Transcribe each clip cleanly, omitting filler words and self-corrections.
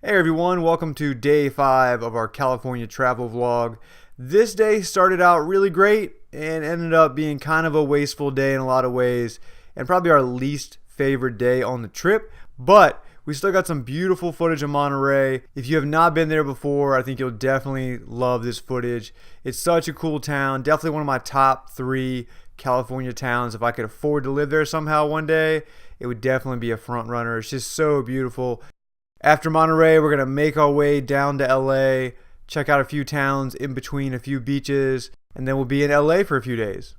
Hey everyone, welcome to day 5 of our California travel vlog. This day started out really great and ended up being kind of a wasteful day in a lot of ways, and probably our least favorite day on the trip, but we still got some beautiful footage of Monterey. If you have not been there before, I think you'll definitely love this footage. It's such a cool town, definitely one of my top 3 California towns. If I could afford to live there somehow one day, it would definitely be a front runner. It's just so beautiful. After Monterey, we're going to make our way down to LA, check out a few towns in between a few beaches, and then we'll be in LA for a few days.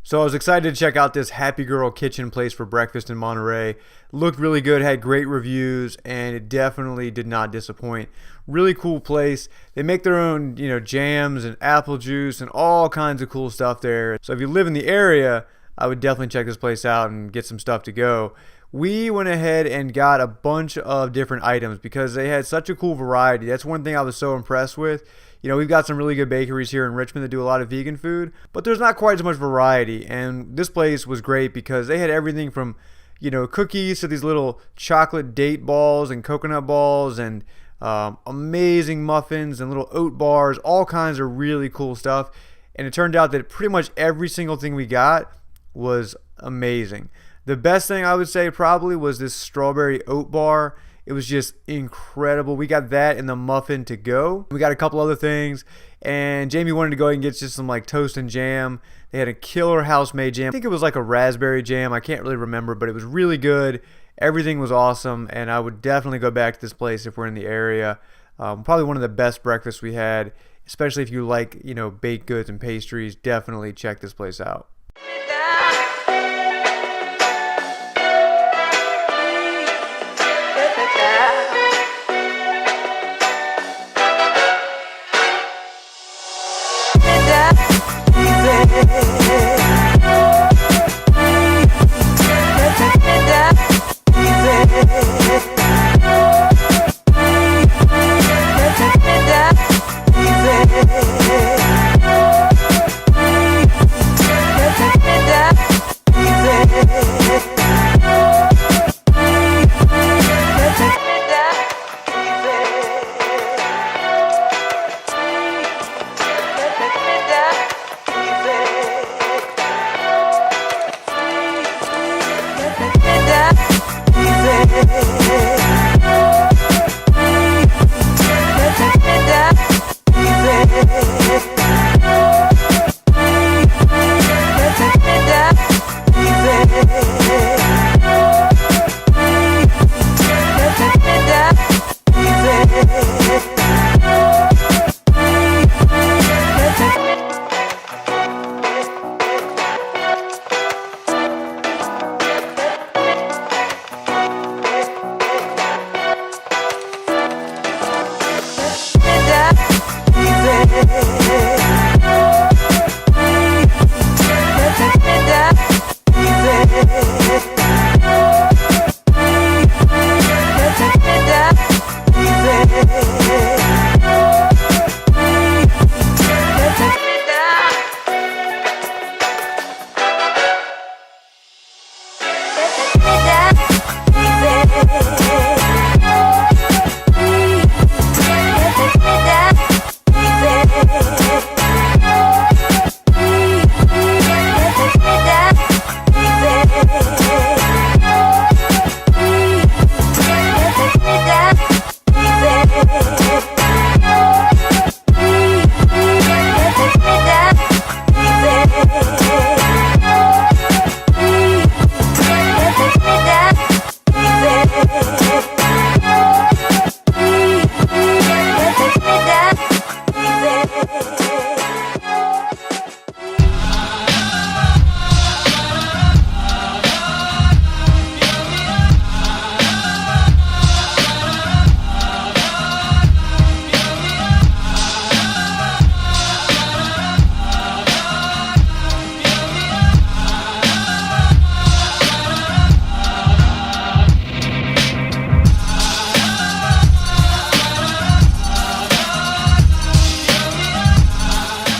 So I was excited to check out this Happy Girl Kitchen place for breakfast in Monterey. Looked really good, had great reviews, and it definitely did not disappoint. Really cool place. They make their own, jams and apple juice and all kinds of cool stuff there. So if you live in the area, I would definitely check this place out and get some stuff to go. We went ahead and got a bunch of different items because they had such a cool variety. That's one thing I was so impressed with. We've got some really good bakeries here in Richmond that do a lot of vegan food, but there's not quite as much variety. And this place was great because they had everything from, cookies to these little chocolate date balls and coconut balls and amazing muffins and little oat bars, all kinds of really cool stuff. And it turned out that pretty much every single thing we got was amazing. The best thing I would say probably was this strawberry oat bar. It was just incredible. We got that in the muffin to go. We got a couple other things, and Jamie wanted to go and get just some toast and jam. They had a killer house-made jam. I think it was like a raspberry jam. I can't really remember, but it was really good. Everything was awesome, and I would definitely go back to this place if we're in the area. Probably one of the best breakfasts we had, especially if you like, baked goods and pastries. Definitely check this place out.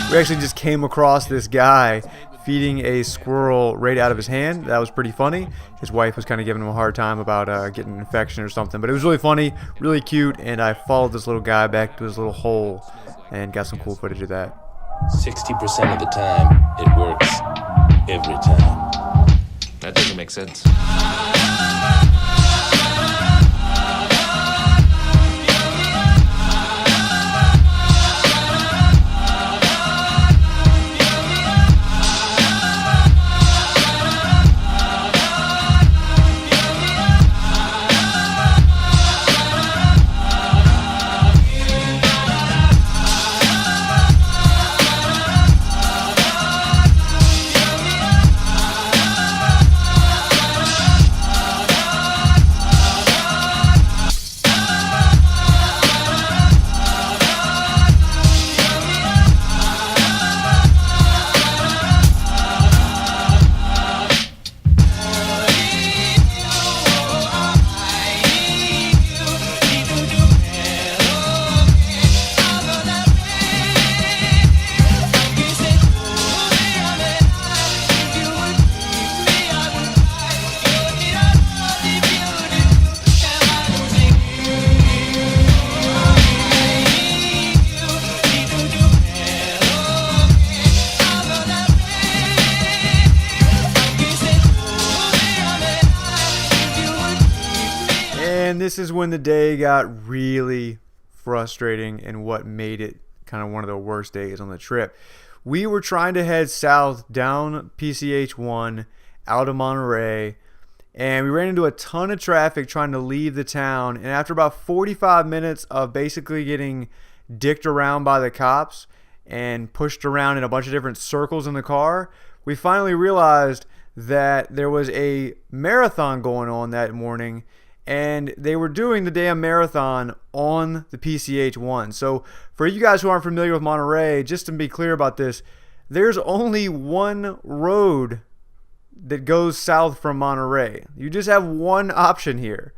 We actually just came across this guy feeding a squirrel right out of his hand. That was pretty funny. His wife was kind of giving him a hard time about getting an infection or something, but it was really funny, really cute, and I followed this little guy back to his little hole and got some cool footage of that. 60% of the time, it works. Every time. That doesn't make sense. And this is when the day got really frustrating and what made it kind of one of the worst days on the trip. We were trying to head south down PCH 1 out of Monterey, and we ran into a ton of traffic trying to leave the town. And after about 45 minutes of basically getting dicked around by the cops and pushed around in a bunch of different circles in the car, we finally realized that there was a marathon going on that morning, and they were doing the damn marathon on the PCH 1. So for you guys who aren't familiar with Monterey, just to be clear about this, there's only one road that goes south from Monterey. You just have one option here.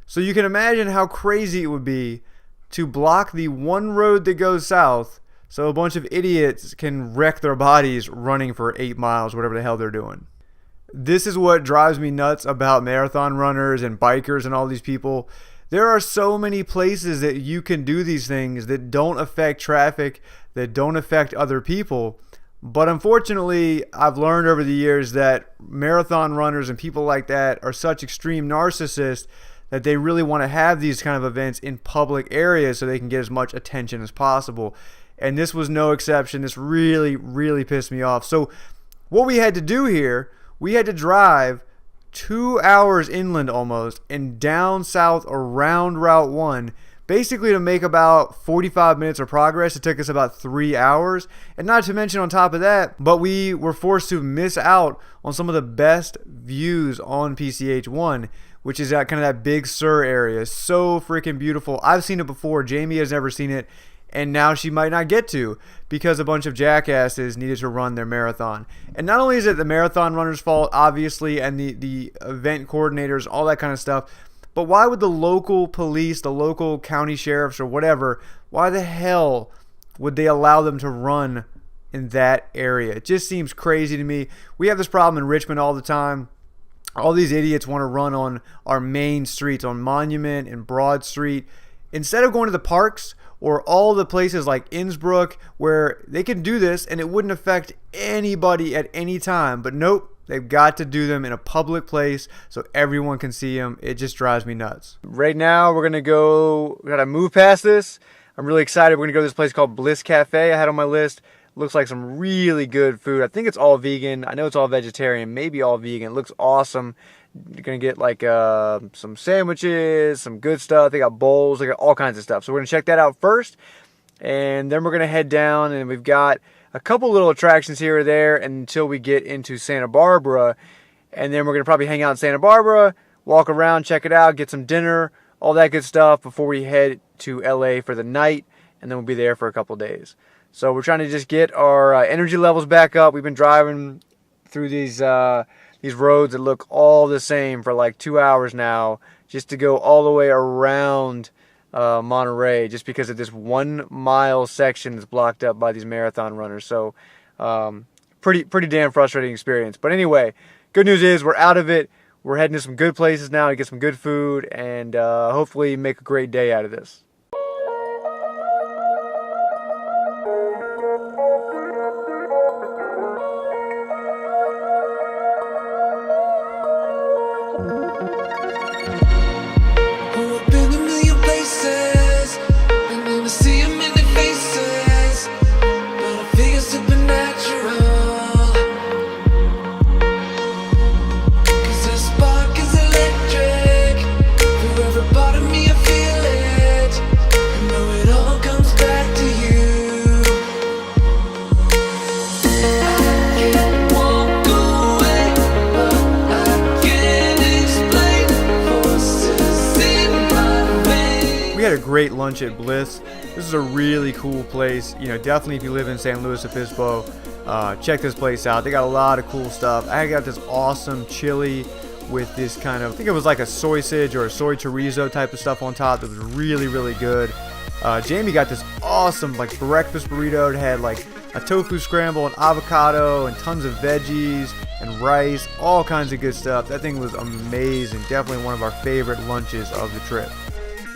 So you can imagine how crazy it would be to block the one road that goes south so a bunch of idiots can wreck their bodies running for 8 miles, whatever the hell they're doing. This is what drives me nuts about marathon runners and bikers and all these people. There are so many places that you can do these things that don't affect traffic, that don't affect other people. But unfortunately, I've learned over the years that marathon runners and people like that are such extreme narcissists that they really want to have these kind of events in public areas so they can get as much attention as possible. And this was no exception. This really, really pissed me off. So what we had to do here, we had to drive 2 hours inland almost and down south around Route 1, basically to make about 45 minutes of progress. It took us about 3 hours. And not to mention on top of that, but we were forced to miss out on some of the best views on PCH 1, which is that kind of that Big Sur area. So freaking beautiful. I've seen it before. Jamie has never seen it. And now she might not get to because a bunch of jackasses needed to run their marathon. And not only is it the marathon runners' fault, obviously, and the event coordinators, all that kind of stuff, but why would the local police, the local county sheriffs or whatever, why the hell would they allow them to run in that area? It just seems crazy to me. We have this problem in Richmond all the time. All these idiots want to run on our main streets, on Monument and Broad Street. Instead of going to the parks or all the places like Innsbruck where they can do this and it wouldn't affect anybody at any time. But nope, they've got to do them in a public place so everyone can see them. It just drives me nuts. Right now we're going to gotta move past this. I'm really excited. We're going to go to this place called Bliss Cafe I had on my list. Looks like some really good food. I think it's all vegan. I know it's all vegetarian, maybe all vegan. It looks awesome. You're going to get like some sandwiches, some good stuff. They got bowls. They got all kinds of stuff. So we're going to check that out first. And then we're going to head down. And we've got a couple little attractions here or there until we get into Santa Barbara. And then we're going to probably hang out in Santa Barbara, walk around, check it out, get some dinner, all that good stuff before we head to LA for the night. And then we'll be there for a couple days. So we're trying to just get our energy levels back up. We've been driving through these roads that look all the same for like 2 hours now, just to go all the way around Monterey, just because of this 1 mile section that's blocked up by these marathon runners. So pretty damn frustrating experience. But anyway, good news is we're out of it. We're heading to some good places now to get some good food and hopefully make a great day out of this. We had a great lunch at Bliss. This is a really cool place. You know, definitely if you live in San Luis Obispo, check this place out. They got a lot of cool stuff. I got this awesome chili with this kind of, I think it was like a soy sage or a soy chorizo type of stuff on top that was really, really good. Jamie got this awesome like breakfast burrito. It had like a tofu scramble and avocado and tons of veggies and rice, all kinds of good stuff. That thing was amazing. Definitely one of our favorite lunches of the trip.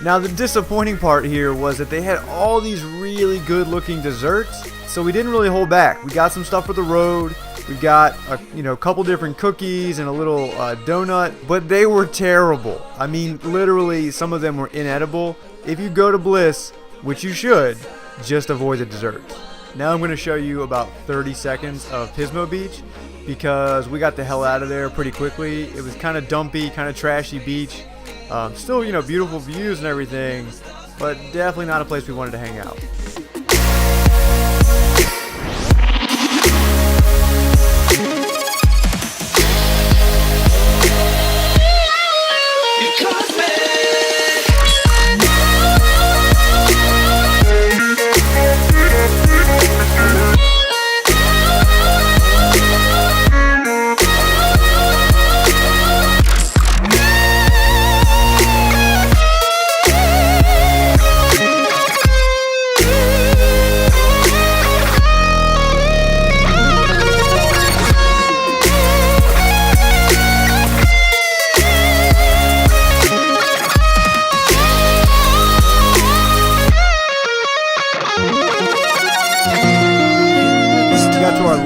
Now the disappointing part here was that they had all these really good looking desserts, so we didn't really hold back. We got some stuff for the road. We got a couple different cookies and a little donut, but they were terrible. I mean, literally some of them were inedible. If you go to Bliss, which you should, just avoid the desserts. Now I'm going to show you about 30 seconds of Pismo Beach because we got the hell out of there pretty quickly. It was kind of dumpy, kind of trashy beach. Still, beautiful views and everything, but definitely not a place we wanted to hang out.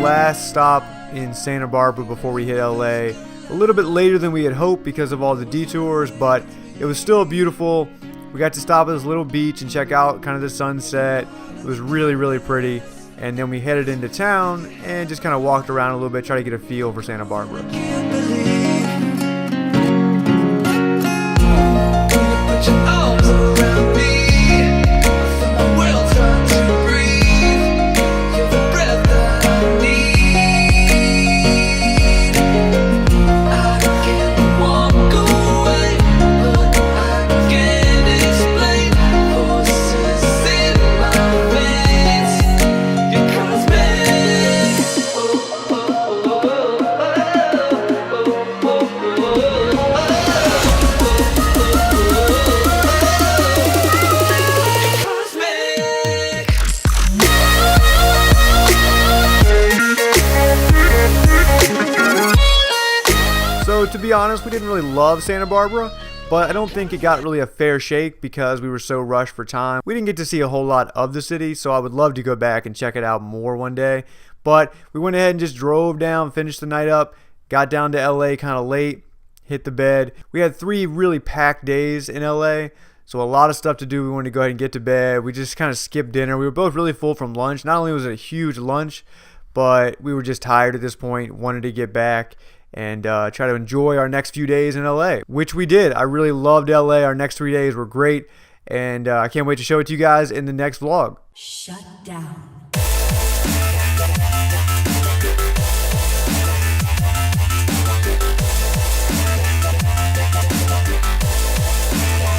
Last stop in Santa Barbara before we hit LA. A little bit later than we had hoped because of all the detours, but it was still beautiful. We got to stop at this little beach and check out kind of the sunset. It was really, really pretty. And then we headed into town and just kind of walked around a little bit, try to get a feel for Santa Barbara. So to be honest, we didn't really love Santa Barbara, but I don't think it got really a fair shake because we were so rushed for time. We didn't get to see a whole lot of the city, so I would love to go back and check it out more one day. But we went ahead and just drove down, finished the night up, got down to LA kind of late, hit the bed. We had 3 really packed days in LA, so a lot of stuff to do. We wanted to go ahead and get to bed. We just kind of skipped dinner. We were both really full from lunch. Not only was it a huge lunch, but we were just tired at this point, wanted to get back and try to enjoy our next few days in LA, which we did. I really loved LA. Our next 3 days were great, and I can't wait to show it to you guys in the next vlog. Shut down.